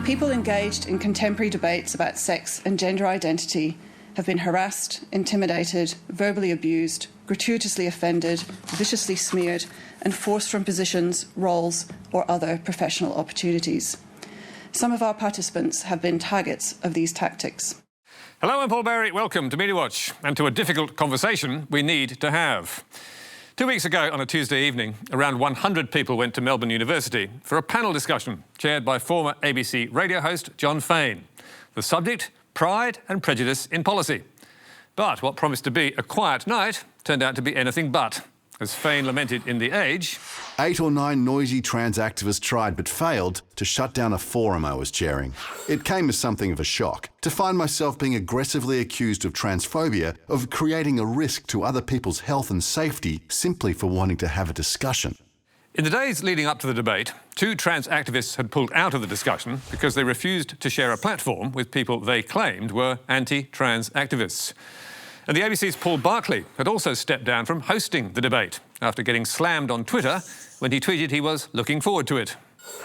People engaged in contemporary debates about sex and gender identity have been harassed, intimidated, verbally abused, gratuitously offended, viciously smeared, and forced from positions, roles, or other professional opportunities. Some of our participants have been targets of these tactics. Hello, I'm Paul Berry. Welcome to Media Watch and to a difficult conversation we need to have. 2 weeks ago, on a Tuesday evening, around 100 people went to Melbourne University for a panel discussion chaired by former ABC radio host John Fain. The subject, pride and prejudice in policy. But what promised to be a quiet night turned out to be anything but. As Fain lamented in The Age, 8 or 9 noisy trans activists tried but failed to shut down a forum I was chairing. It came as something of a shock to find myself being aggressively accused of transphobia, of creating a risk to other people's health and safety simply for wanting to have a discussion. In the days leading up to the debate, 2 trans activists had pulled out of the discussion because they refused to share a platform with people they claimed were anti-trans activists. And the ABC's Paul Barclay had also stepped down from hosting the debate after getting slammed on Twitter when he tweeted he was looking forward to it.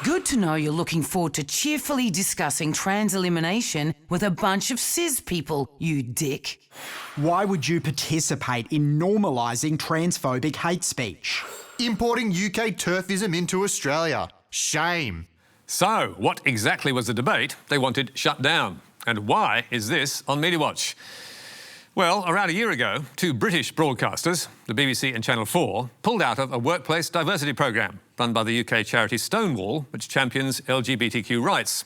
Good to know you're looking forward to cheerfully discussing trans elimination with a bunch of cis people, you dick. Why would you participate in normalising transphobic hate speech? Importing UK turfism into Australia. Shame. So, what exactly was the debate they wanted shut down? And why is this on Media Watch? Well, around a year ago, 2 British broadcasters, the BBC and Channel 4, pulled out of a workplace diversity programme run by the UK charity Stonewall, which champions LGBTQ rights,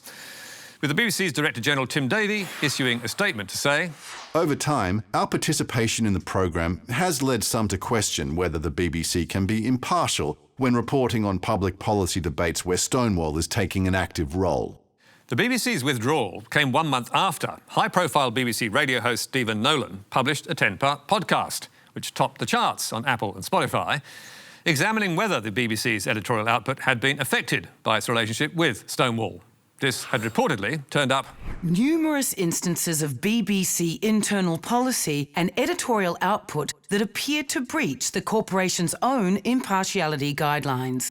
with the BBC's Director General Tim Davie issuing a statement to say, Over time, our participation in the programme has led some to question whether the BBC can be impartial when reporting on public policy debates where Stonewall is taking an active role. The BBC's withdrawal came 1 month after high-profile BBC radio host Stephen Nolan published a 10-part podcast, which topped the charts on Apple and Spotify, examining whether the BBC's editorial output had been affected by its relationship with Stonewall. This had reportedly turned up Numerous instances of BBC internal policy and editorial output that appeared to breach the corporation's own impartiality guidelines.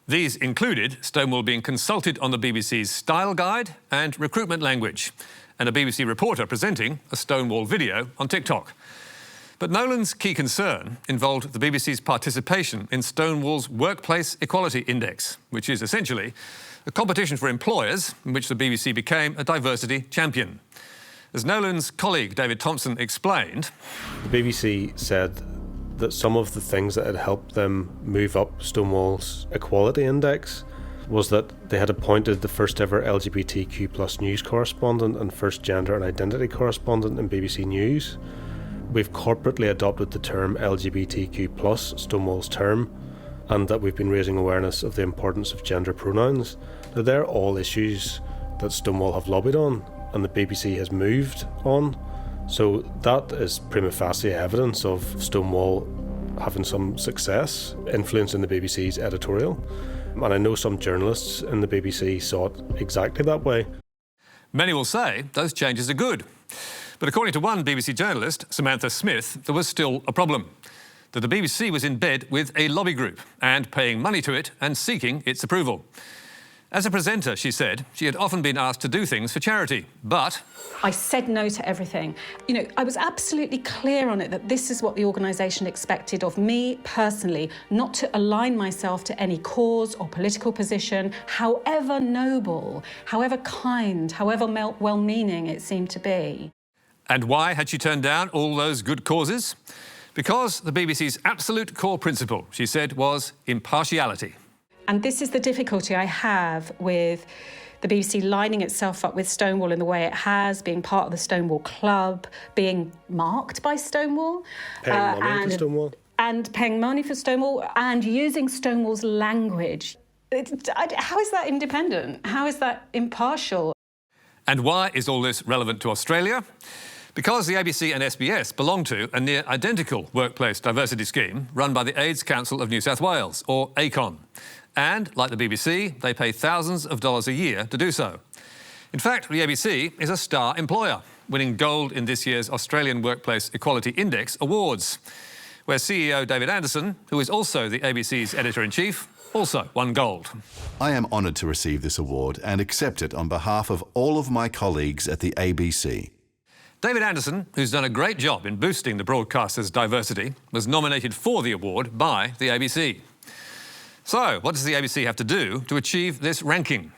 These included Stonewall being consulted on the BBC's style guide and recruitment language, and a BBC reporter presenting a Stonewall video on TikTok. But Nolan's key concern involved the BBC's participation in Stonewall's Workplace Equality Index, which is essentially a competition for employers in which the BBC became a diversity champion. As Nolan's colleague David Thompson explained, the BBC said that some of the things that had helped them move up Stonewall's equality index was that they had appointed the first ever LGBTQ plus news correspondent and first gender and identity correspondent in BBC News. We've corporately adopted the term LGBTQ plus, Stonewall's term, and that we've been raising awareness of the importance of gender pronouns. Now, they're all issues that Stonewall have lobbied on and the BBC has moved on. So that is prima facie evidence of Stonewall having some success influencing the BBC's editorial. And I know some journalists in the BBC saw it exactly that way. Many will say those changes are good. But according to one BBC journalist, Samantha Smith, there was still a problem. That the BBC was in bed with a lobby group and paying money to it and seeking its approval. As a presenter, she said, she had often been asked to do things for charity, but I said no to everything. You know, I was absolutely clear on it that this is what the organisation expected of me personally, not to align myself to any cause or political position, however noble, however kind, however well-meaning it seemed to be. And why had she turned down all those good causes? Because the BBC's absolute core principle, she said, was impartiality. And this is the difficulty I have with the BBC lining itself up with Stonewall in the way it has, being part of the Stonewall Club, being marked by Stonewall. Paying money for Stonewall. And paying money for Stonewall and using Stonewall's language. How is that independent? How is that impartial? And why is all this relevant to Australia? Because the ABC and SBS belong to a near identical workplace diversity scheme run by the AIDS Council of New South Wales, or ACON. And, like the BBC, they pay thousands of dollars a year to do so. In fact, the ABC is a star employer, winning gold in this year's Australian Workplace Equality Index Awards, where CEO David Anderson, who is also the ABC's editor-in-chief, also won gold. I am honoured to receive this award and accept it on behalf of all of my colleagues at the ABC. David Anderson, who's done a great job in boosting the broadcaster's diversity, was nominated for the award by the ABC. So, what does the ABC have to do to achieve this ranking?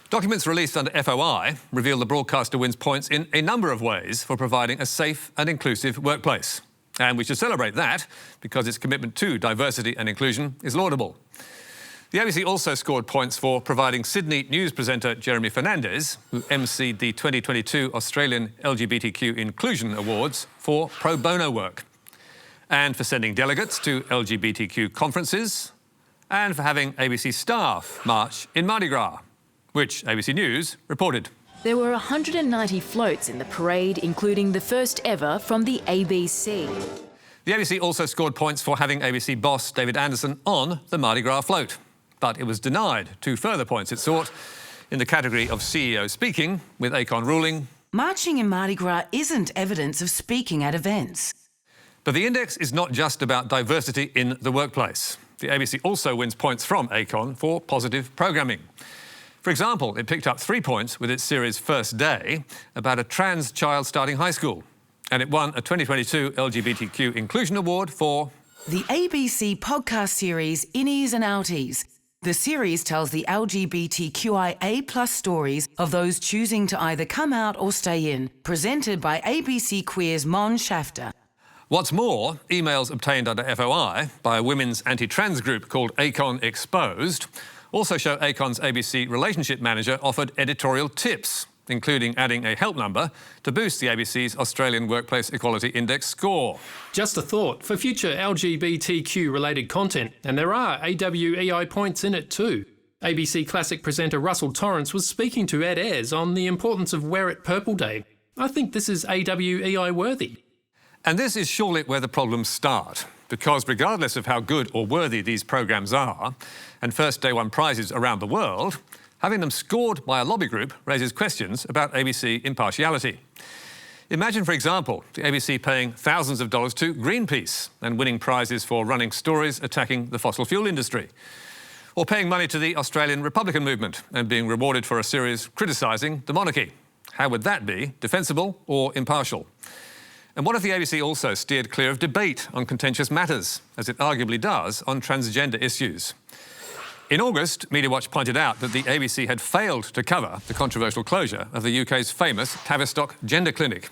Documents released under FOI reveal the broadcaster wins points in a number of ways for providing a safe and inclusive workplace. And we should celebrate that because its commitment to diversity and inclusion is laudable. The ABC also scored points for providing Sydney news presenter Jeremy Fernandez, who emceed the 2022 Australian LGBTQ Inclusion Awards, for pro bono work, and for sending delegates to LGBTQ conferences, and for having ABC staff march in Mardi Gras, which ABC News reported. There were 190 floats in the parade, including the first ever from the ABC. The ABC also scored points for having ABC boss David Anderson on the Mardi Gras float, but it was denied 2 further points it sought in the category of CEO speaking, with ACON ruling Marching in Mardi Gras isn't evidence of speaking at events. But the index is not just about diversity in the workplace. The ABC also wins points from ACON for positive programming. For example, it picked up 3 points with its series First Day about a trans child starting high school. And it won a 2022 LGBTQ Inclusion Award for the ABC podcast series Innies and Outies. The series tells the LGBTQIA+ stories of those choosing to either come out or stay in, presented by ABC Queer's Mon Shafter. What's more, emails obtained under FOI by a women's anti-trans group called ACON Exposed also show ACON's ABC relationship manager offered editorial tips, including adding a help number to boost the ABC's Australian Workplace Equality Index score. Just a thought, for future LGBTQ-related content, and there are AWEI points in it too. ABC Classic presenter Russell Torrance was speaking to Ed Ayres on the importance of Wear It Purple Day. I think this is AWEI worthy. And this is surely where the problems start, because regardless of how good or worthy these programmes are, and first day one prizes around the world, having them scored by a lobby group raises questions about ABC impartiality. Imagine, for example, the ABC paying thousands of dollars to Greenpeace and winning prizes for running stories attacking the fossil fuel industry, or paying money to the Australian Republican movement and being rewarded for a series criticising the monarchy. How would that be defensible or impartial? And what if the ABC also steered clear of debate on contentious matters, as it arguably does on transgender issues? In August, MediaWatch pointed out that the ABC had failed to cover the controversial closure of the UK's famous Tavistock Gender Clinic,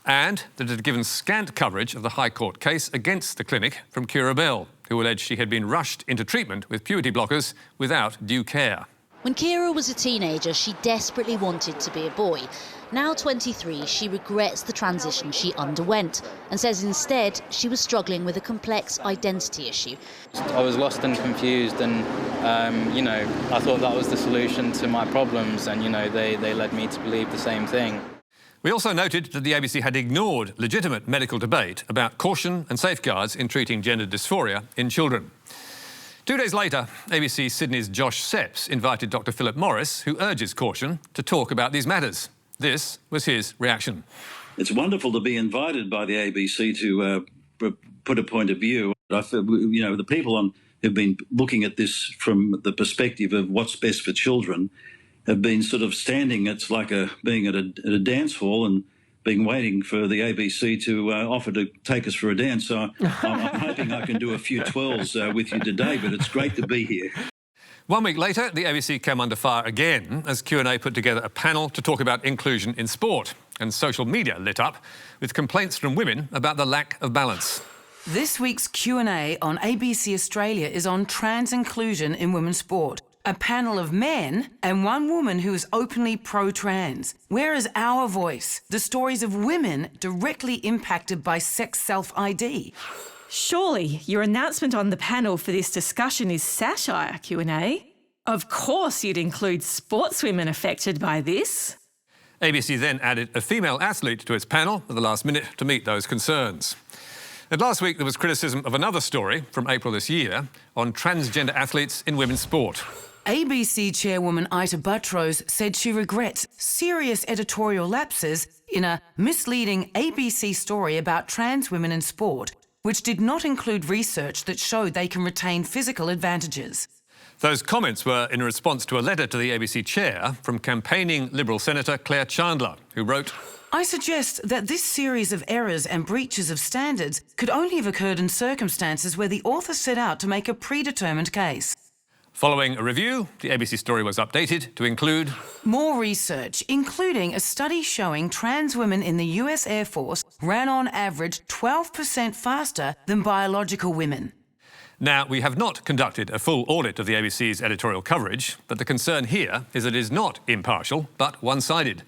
and that it had given scant coverage of the High Court case against the clinic from Keira Bell, who alleged she had been rushed into treatment with puberty blockers without due care. When Keira was a teenager, she desperately wanted to be a boy. Now 23, she regrets the transition she underwent and says instead she was struggling with a complex identity issue. I was lost and confused and, I thought that was the solution to my problems and, they led me to believe the same thing. We also noted that the ABC had ignored legitimate medical debate about caution and safeguards in treating gender dysphoria in children. 2 days later, ABC Sydney's Josh Sepps invited Dr Philip Morris, who urges caution, to talk about these matters. This was his reaction. It's wonderful to be invited by the ABC to put a point of view. I feel, the people who've been looking at this from the perspective of what's best for children have been sort of standing. It's like being at a dance hall and waiting for the ABC to offer to take us for a dance. So I'm hoping I can do a few twirls with you today, but it's great to be here. 1 week later, the ABC came under fire again as Q&A put together a panel to talk about inclusion in sport, and social media lit up with complaints from women about the lack of balance. This week's Q&A on ABC Australia is on trans inclusion in women's sport. A panel of men and one woman who is openly pro-trans. Where is our voice? The stories of women directly impacted by sex self-ID. Surely your announcement on the panel for this discussion is satire, Q&A. Of course you'd include sportswomen affected by this. ABC then added a female athlete to its panel at the last minute to meet those concerns. And last week there was criticism of another story from April this year on transgender athletes in women's sport. ABC chairwoman Ita Buttrose said she regrets serious editorial lapses in a misleading ABC story about trans women in sport, which did not include research that showed they can retain physical advantages. Those comments were in response to a letter to the ABC chair from campaigning Liberal Senator Claire Chandler, who wrote, I suggest that this series of errors and breaches of standards could only have occurred in circumstances where the author set out to make a predetermined case. Following a review, the ABC story was updated to include more research, including a study showing trans women in the US Air Force ran on average 12% faster than biological women. Now, we have not conducted a full audit of the ABC's editorial coverage, but the concern here is that it is not impartial, but one-sided.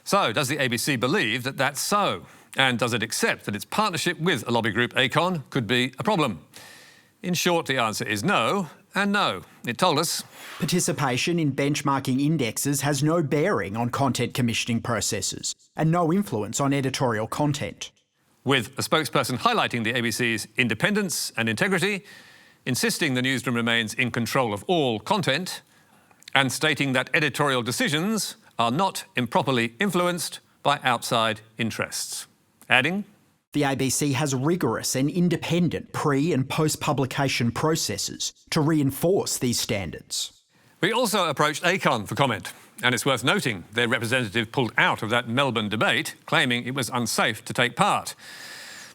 So, does the ABC believe that that's so? And does it accept that its partnership with a lobby group, ACON, could be a problem? In short, the answer is no, and no. It told us participation in benchmarking indexes has no bearing on content commissioning processes and no influence on editorial content. With a spokesperson highlighting the ABC's independence and integrity, insisting the newsroom remains in control of all content, and stating that editorial decisions are not improperly influenced by outside interests. Adding, the ABC has rigorous and independent pre- and post-publication processes to reinforce these standards. We also approached ACON for comment, and it's worth noting their representative pulled out of that Melbourne debate, claiming it was unsafe to take part.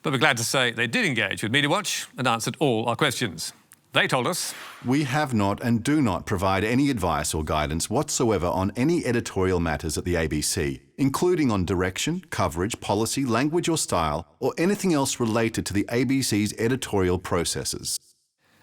But we're glad to say they did engage with Media Watch and answered all our questions. They told us, we have not and do not provide any advice or guidance whatsoever on any editorial matters at the ABC, including on direction, coverage, policy, language or style, or anything else related to the ABC's editorial processes.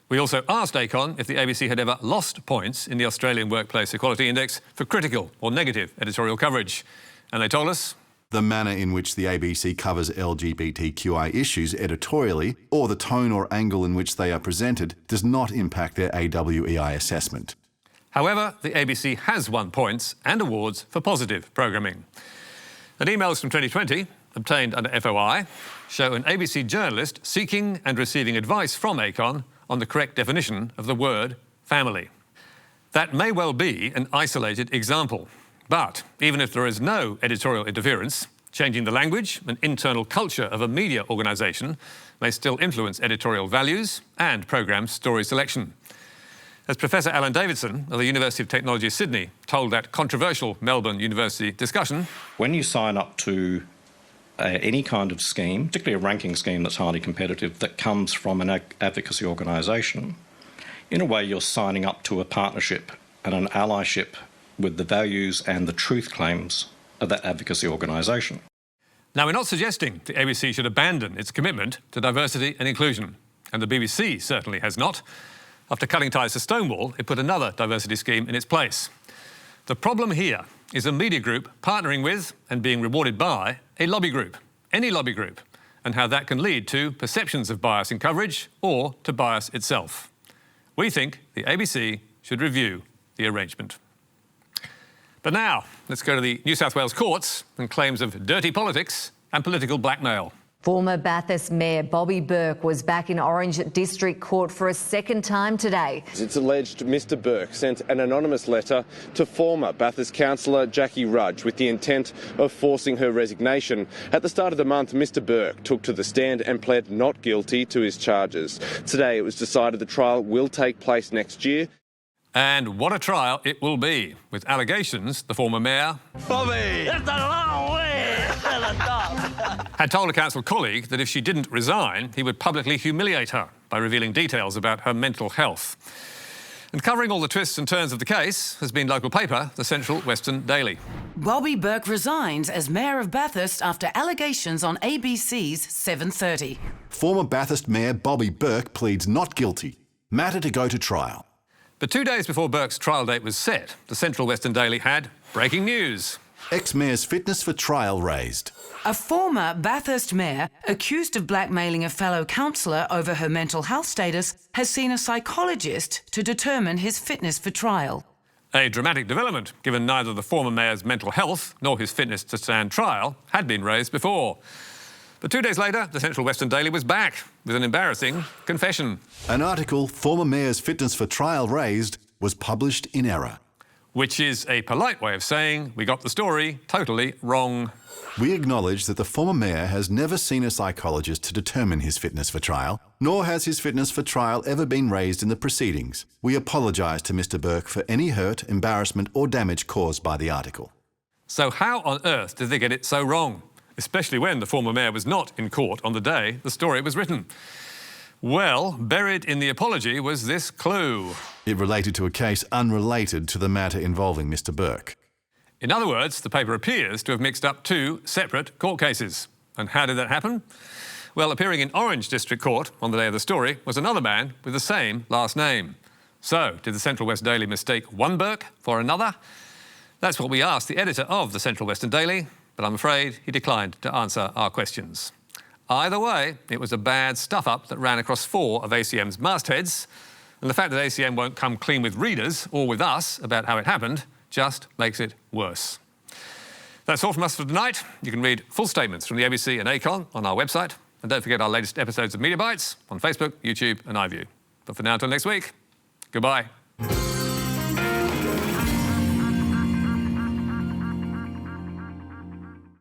We also asked ACON if the ABC had ever lost points in the Australian Workplace Equality Index for critical or negative editorial coverage. And they told us, the manner in which the ABC covers LGBTQI issues editorially, or the tone or angle in which they are presented, does not impact their AWEI assessment. However, the ABC has won points and awards for positive programming. And emails from 2020, obtained under FOI, show an ABC journalist seeking and receiving advice from ACON on the correct definition of the word family. That may well be an isolated example. But even if there is no editorial interference, changing the language and internal culture of a media organisation may still influence editorial values and programme story selection. As Professor Alan Davidson of the University of Technology Sydney told that controversial Melbourne University discussion, when you sign up to any kind of scheme, particularly a ranking scheme that's highly competitive, that comes from an advocacy organisation, in a way you're signing up to a partnership and an allyship with the values and the truth claims of that advocacy organisation. Now, we're not suggesting the ABC should abandon its commitment to diversity and inclusion, and the BBC certainly has not. After cutting ties to Stonewall, it put another diversity scheme in its place. The problem here is a media group partnering with and being rewarded by a lobby group, any lobby group, and how that can lead to perceptions of bias in coverage or to bias itself. We think the ABC should review the arrangement. But now, let's go to the New South Wales courts and claims of dirty politics and political blackmail. Former Bathurst Mayor Bobby Bourke was back in Orange District Court for a second time today. It's alleged Mr Bourke sent an anonymous letter to former Bathurst councillor Jackie Rudge with the intent of forcing her resignation. At the start of the month, Mr Bourke took to the stand and pled not guilty to his charges. Today it was decided the trial will take place next year. And what a trial it will be, with allegations the former mayor, Bobby, that's a long way to the top, had told a council colleague that if she didn't resign, he would publicly humiliate her by revealing details about her mental health. And covering all the twists and turns of the case has been local paper, the Central Western Daily. Bobby Bourke resigns as Mayor of Bathurst after allegations on ABC's 7:30. Former Bathurst Mayor Bobby Bourke pleads not guilty. Matter to go to trial. But 2 days before Bourke's trial date was set, the Central Western Daily had breaking news. Ex-mayor's fitness for trial raised. A former Bathurst mayor accused of blackmailing a fellow councillor over her mental health status has seen a psychologist to determine his fitness for trial. A dramatic development, given neither the former mayor's mental health nor his fitness to stand trial had been raised before. But 2 days later, the Central Western Daily was back with an embarrassing confession. An article, Former Mayor's Fitness for Trial Raised, was published in error. which is a polite way of saying we got the story totally wrong. We acknowledge that the former mayor has never seen a psychologist to determine his fitness for trial, nor has his fitness for trial ever been raised in the proceedings. We apologise to Mr Bourke for any hurt, embarrassment or damage caused by the article. So how on earth did they get it so wrong? Especially when the former mayor was not in court on the day the story was written. Well, buried in the apology was this clue. It related to a case unrelated to the matter involving Mr Bourke. In other words, the paper appears to have mixed up two separate court cases. And how did that happen? Well, appearing in Orange District Court on the day of the story was another man with the same last name. So, did the Central West Daily mistake one Bourke for another? That's what we asked the editor of the Central Western Daily, but I'm afraid he declined to answer our questions. Either way, it was a bad stuff-up that ran across 4 of ACM's mastheads, and the fact that ACM won't come clean with readers or with us about how it happened just makes it worse. That's all from us for tonight. You can read full statements from the ABC and ACON on our website, and don't forget our latest episodes of Media Bites on Facebook, YouTube and iView. But for now, until next week, goodbye.